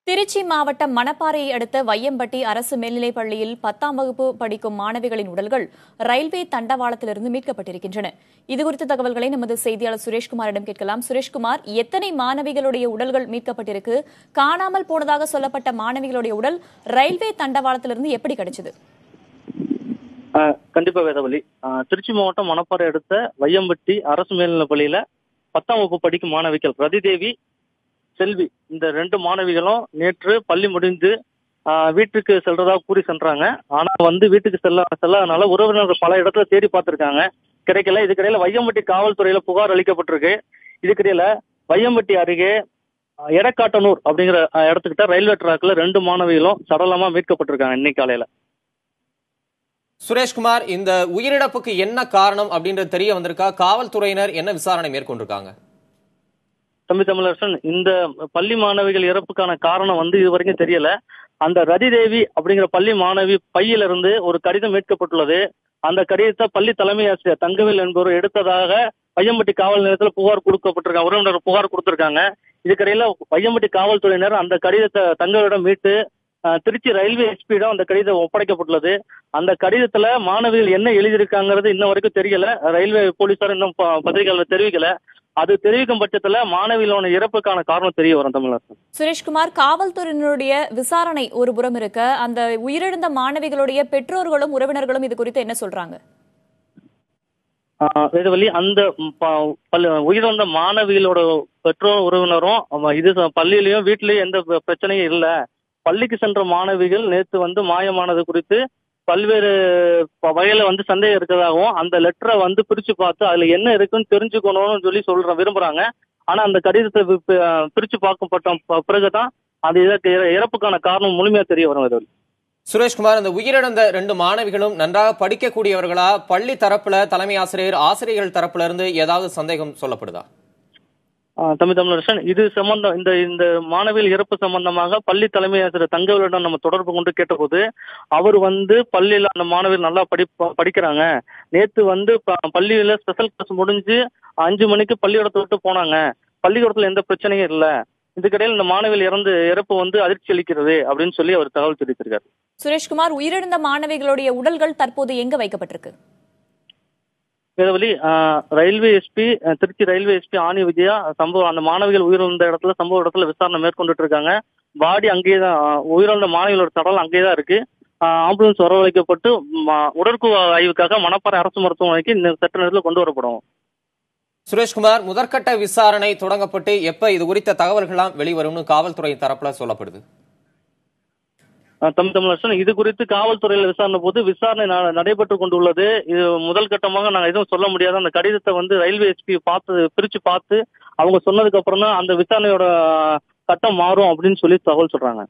திருச்சி மாவட்டம் மணப்பாறையை அடுத்த வையம்பட்டி அரசு மேல்நிலைப் பள்ளியில் 10ஆம் வகுப்பு படிக்கும் மாணவிகளின் உடல்கள் ரயில்வே தண்டவாளத்திலிருந்து மீட்கப்பட்டிருக்கின்றன. இதுகுறித்த தகவல்களை நமது செய்தியாளர் சுரேஷ்குமாரிடம் கேட்கலாம். சுரேஷ்குமார், எத்தனை மாணவிகளுடைய உடல்கள் மீட்கப்பட்டிருக்கு? காணாமல் போனதாக சொல்லப்பட்ட மாணவிகளுடைய உடல் ரயில்வே தண்டவாளத்திலிருந்து எப்படி கிடைச்சது? கண்டிப்பா வேதவழி. திருச்சி மாவட்டம் மணப்பாறை அடுத்த வையம்பட்டி அரசு மேல்நிலைப் பள்ளியில 10ஆம் வகுப்பு படிக்கும் மாணவிகள் ரதிதேவி, செல்வி இந்த 2 மாணவிகளும் நேற்று பள்ளி முடிந்து வீட்டுக்கு செல்றதா கூறி சென்றாங்க. ஆனா வீட்டுக்கு செல்லாதனால உறவினர்கள் பல இடத்துல தேடி பார்த்திருக்காங்க, கிடைக்கல. இதுக்கிடையில வையம்பட்டி காவல்துறையில புகார் அளிக்கப்பட்டிருக்கு. இதுக்கிடையில வையம்பட்டி அருகே எடக்காட்டனூர் அப்படிங்கிற இடத்துக்கிட்ட ரயில்வே டிராக்ல 2 மாணவிகளும் சடலமா மீட்கப்பட்டிருக்காங்க இன்னைக்கு காலையில. சுரேஷ்குமார், இந்த உயிரிழப்புக்கு என்ன காரணம் அப்படின்றது தெரிய வந்திருக்கா? காவல்துறையினர் என்ன விசாரணை மேற்கொண்டிருக்காங்க? தம்பி தமிழரசன், இந்த பள்ளி மாணவிகள் இறப்புக்கான காரணம் இதுவரைக்கும் தெரியல. அந்த ரதிதேவி அப்படிங்கிற பள்ளி மாணவி பையிலிருந்து ஒரு கடிதம் மீட்கப்பட்டுள்ளது. அந்த கடிதத்தை பள்ளி தலைமை ஆசிரியர் தங்கவேல் என்பவர் எடுத்ததாக வையம்பட்டி காவல் நிலையத்தில் புகார் கொடுக்கப்பட்டிருக்காங்க. உறவினர் புகார் கொடுத்திருக்காங்க. இதுக்கிடையில வையம்பட்டி காவல்துறையினர் அந்த கடிதத்தை தங்கவேலிடம் மீட்டு திருச்சி ரயில்வே எஸ்பியிடம் அந்த கடிதம் ஒப்படைக்கப்பட்டுள்ளது. அந்த கடிதத்துல மாணவிகள் என்ன எழுதியிருக்காங்கிறது இன்ன வரைக்கும் தெரியல. ரயில்வே போலீசார் இன்னும் பத்திரிகையாளர் தெரிவிக்கல. அது தெரிவிக்கும் பட்சத்துல மாணவிகளோட இறப்புக்கான காரணம் தெரிய வரும். தமிழரசன், சுரேஷ்குமார், காவல்துறையினுடைய விசாரணை ஒரு புறம் இருக்க, அந்த உயிரிழந்த மாணவிகளுடைய பெற்றோர்களும் உறவினர்களும் இது குறித்து என்ன சொல்றாங்க? வேதவழி, அந்த உயிரிழந்த மாணவிகளோட பெற்றோர் உறவினரும் இது பள்ளியிலயும் வீட்லயும் எந்த பிரச்சனையும் இல்ல, பள்ளிக்கு சென்ற மாணவிகள் நேற்று மாயமானது குறித்து பல்வேறு வகையில சந்தேகம் இருக்கிறதாகவும் அந்த லெட்டரை பிரிச்சு பார்த்து அதுல என்ன இருக்குன்னு தெரிஞ்சுக்கணும்னு சொல்லி விரும்புறாங்க. ஆனா அந்த கடிதத்தை பிரிச்சு பார்க்கப்பட்ட பிறகுதான் அது இதற்கு இறப்புக்கான காரணம் முழுமையா தெரிய வரும். சுரேஷ்குமார், இந்த உயிரிழந்த 2 மாணவிகளும் நன்றாக படிக்கக்கூடியவர்களா? பள்ளி தரப்புல தலைமை ஆசிரியர், ஆசிரியர்கள் தரப்புல இருந்து ஏதாவது சந்தேகம் சொல்லப்படுதா? தமிழரசன், இது சம்பந்தம் இந்த மாணவிகள் இறப்பு சம்பந்தமாக பள்ளி தலைமை ஆசிரியர் தங்கவேலிடம் நம்ம தொடர்பு கொண்டு கேட்டபோது அவர் பள்ளியில அந்த மாணவிகள் நல்லா படிக்கிறாங்க, நேற்று பள்ளியில ஸ்பெஷல் கிளாஸ் முடிஞ்சு 5 மணிக்கு பள்ளிக்கூடத்தை விட்டு போனாங்க, பள்ளிக்கூடத்துல எந்த பிரச்சனையும் இல்லை, இதுக்கிடையில் இந்த மாணவிகள் இறப்பு அதிர்ச்சி அளிக்கிறது அப்படின்னு சொல்லி அவர் தகவல் தெரிவித்திருக்காரு. சுரேஷ்குமார், உயிரிழந்த மாணவிகளுடைய உடல்கள் தற்போது எங்க வைக்கப்பட்டிருக்கு? வேதவழி, railway SP, Trichy railway SP Annie Vijaya அந்த மாணவிகள் உயிரிழந்த சம்பவ இடத்துல விசாரணை மேற்கொண்டுட்டு இருக்காங்க. பாடி அங்கேயேதான், உயிரிழந்த மாணவிகளோட சடலம் அங்கேயேதான் இருக்கு. ஆம்புலன்ஸ் வரவழைக்கப்பட்டு உடற்கூறு ஆய்வுக்காக மணப்பாறை அரசு மருத்துவமனைக்கு சற்று நேரத்தில் கொண்டு வரப்படும். சுரேஷ்குமார், முதற்கட்ட விசாரணை தொடங்கப்பட்டு எப்ப இது குறித்த தகவல்கள்லாம் வெளிவரும்னு காவல்துறை தரப்புல சொல்லப்படுது? தமிழரசன், இது குறித்து காவல்துறையில விசாரணை போது விசாரணை நடைபெற்று கொண்டுள்ளது. இது முதல் கட்டமாக நாங்கள் எதுவும் சொல்ல முடியாது. அந்த கடிதத்தை ரயில்வே எஸ்பி பிரிச்சு பார்த்து அவங்க சொன்னதுக்கு அப்புறம் தான் அந்த விசாரணையோட கட்டம் மாறும் அப்படின்னு சொல்லி தகவல் சொல்றாங்க.